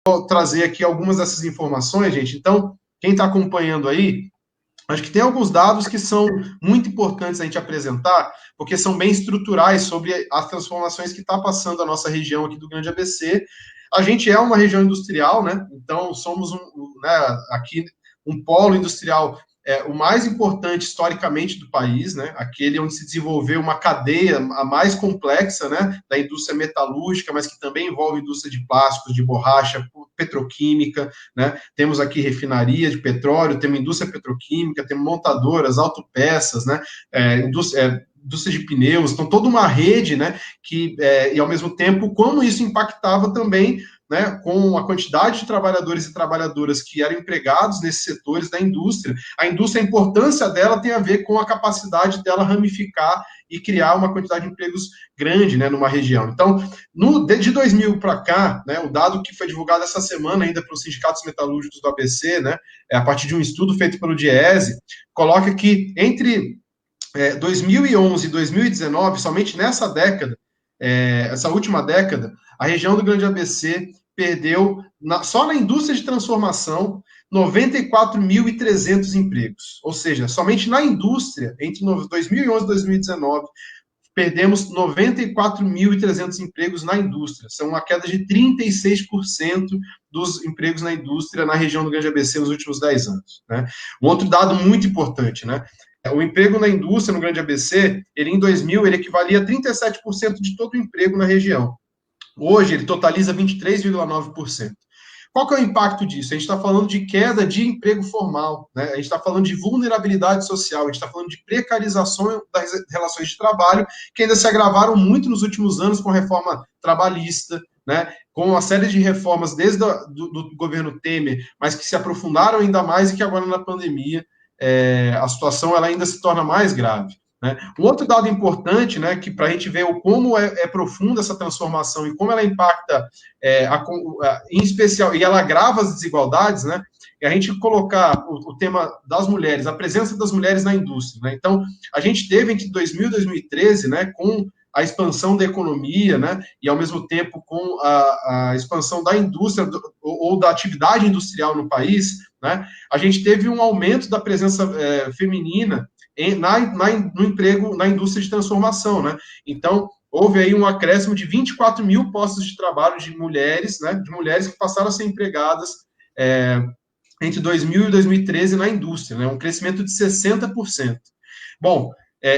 vou trazer aqui algumas dessas informações, gente. Então, quem está acompanhando aí, acho que tem alguns dados que são muito importantes a gente apresentar, porque são bem estruturais sobre as transformações que está passando a nossa região aqui do Grande ABC. A gente é uma região industrial, né? Então, somos aqui um polo industrial o mais importante historicamente do país, né? Aquele onde se desenvolveu uma cadeia a mais complexa, né? Da indústria metalúrgica, mas que também envolve indústria de plásticos, de borracha, petroquímica, né? Temos aqui refinaria de petróleo, temos indústria petroquímica, temos montadoras, autopeças, né? Indústria de pneus, então toda uma rede, né? E ao mesmo tempo, como isso impactava também, né, com a quantidade de trabalhadores e trabalhadoras que eram empregados nesses setores da indústria. A indústria, a importância dela tem a ver com a capacidade dela ramificar e criar uma quantidade de empregos grande, né, numa região. Então, de 2000 para cá, né, o dado que foi divulgado essa semana ainda para os sindicatos metalúrgicos do ABC, né, a partir de um estudo feito pelo Diese, coloca que entre 2011 e 2019, somente nessa década, essa última década, a região do Grande ABC perdeu, só na indústria de transformação, 94.300 empregos. Ou seja, somente na indústria, entre 2011 e 2019, perdemos 94.300 empregos na indústria. São uma queda de 36% dos empregos na indústria na região do Grande ABC nos últimos 10 anos. Né? Um outro dado muito importante, né? O emprego na indústria no Grande ABC, ele em 2000, ele equivalia a 37% de todo o emprego na região. Hoje, ele totaliza 23,9%. Qual que é o impacto disso? A gente está falando de queda de emprego formal, né? A gente está falando de vulnerabilidade social, a gente está falando de precarização das relações de trabalho, que ainda se agravaram muito nos últimos anos com a reforma trabalhista, né? Com uma série de reformas desde do governo Temer, mas que se aprofundaram ainda mais e que agora na pandemia a situação ela ainda se torna mais grave. Né? Um outro dado importante, né, que para a gente ver como é profunda essa transformação e como ela impacta, em especial, e ela agrava as desigualdades, né, é a gente colocar o tema das mulheres, a presença das mulheres na indústria. Né? Então, a gente teve entre 2000 e 2013, né, com a expansão da economia, né, e ao mesmo tempo com a expansão da indústria ou da atividade industrial no país, né, a gente teve um aumento da presença feminina no emprego na indústria de transformação, né? Então, houve aí um acréscimo de 24 mil postos de trabalho de mulheres, né? De mulheres que passaram a ser empregadas entre 2000 e 2013 na indústria, né? Um crescimento de 60%. Bom,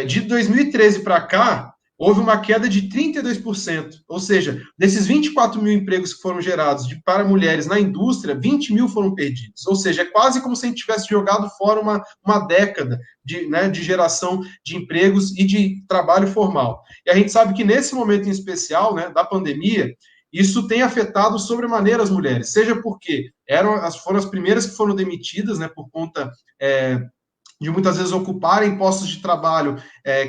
de 2013 para cá, houve uma queda de 32%, ou seja, desses 24 mil empregos que foram gerados para mulheres na indústria, 20 mil foram perdidos, ou seja, é quase como se a gente tivesse jogado fora uma década de geração de empregos e de trabalho formal. E a gente sabe que nesse momento em especial, né, da pandemia, isso tem afetado sobremaneira as mulheres, seja porque foram as primeiras que foram demitidas, né, por conta de muitas vezes ocuparem postos de trabalho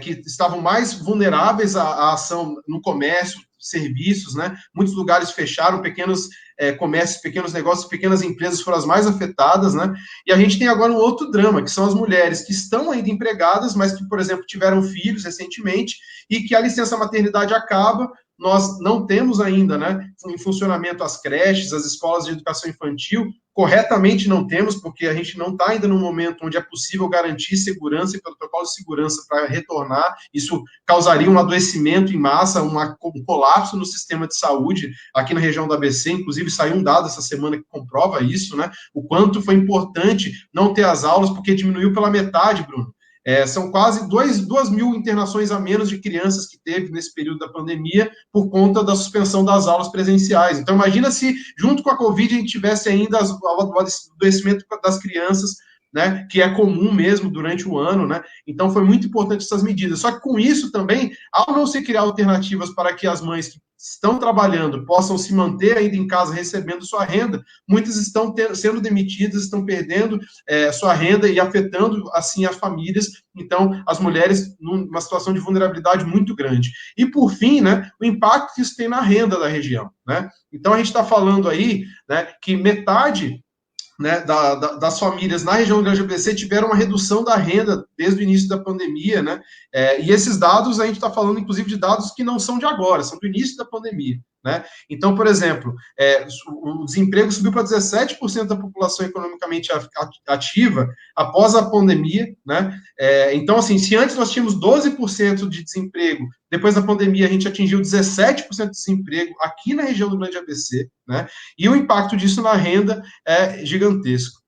que estavam mais vulneráveis à ação no comércio, serviços, né? Muitos lugares fecharam, pequenos comércios, pequenos negócios, pequenas empresas foram as mais afetadas, né? E a gente tem agora um outro drama, que são as mulheres que estão ainda empregadas, mas que, por exemplo, tiveram filhos recentemente e que a licença maternidade acaba. Nós não temos ainda, né, em funcionamento as creches, as escolas de educação infantil, corretamente não temos, porque a gente não está ainda no momento onde é possível garantir segurança e protocolo de segurança para retornar. Isso causaria um adoecimento em massa, um colapso no sistema de saúde aqui na região do ABC. Inclusive, saiu um dado essa semana que comprova isso, né? O quanto foi importante não ter as aulas, porque diminuiu pela metade, Bruno. São quase 2 mil internações a menos de crianças que teve nesse período da pandemia por conta da suspensão das aulas presenciais. Então, imagina se, junto com a Covid, a gente tivesse ainda o adoecimento das crianças, né, que é comum mesmo durante o ano, né? Então, foi muito importante essas medidas. Só que com isso também, ao não se criar alternativas para que as mães que estão trabalhando possam se manter ainda em casa recebendo sua renda, muitas estão sendo demitidas, estão perdendo sua renda e afetando, assim, as famílias. Então, as mulheres numa situação de vulnerabilidade muito grande. E, por fim, né, o impacto que isso tem na renda da região, né? Então, a gente está falando aí, né, que metade, né, das famílias na região do Grande ABC tiveram uma redução da renda desde o início da pandemia, né? E esses dados, a gente está falando, inclusive, de dados que não são de agora, são do início da pandemia. né? Então, por exemplo, o desemprego subiu para 17% da população economicamente ativa após a pandemia, né? Então, assim, se antes nós tínhamos 12% de desemprego, depois da pandemia a gente atingiu 17% de desemprego aqui na região do Grande ABC, né? E o impacto disso na renda é gigantesco.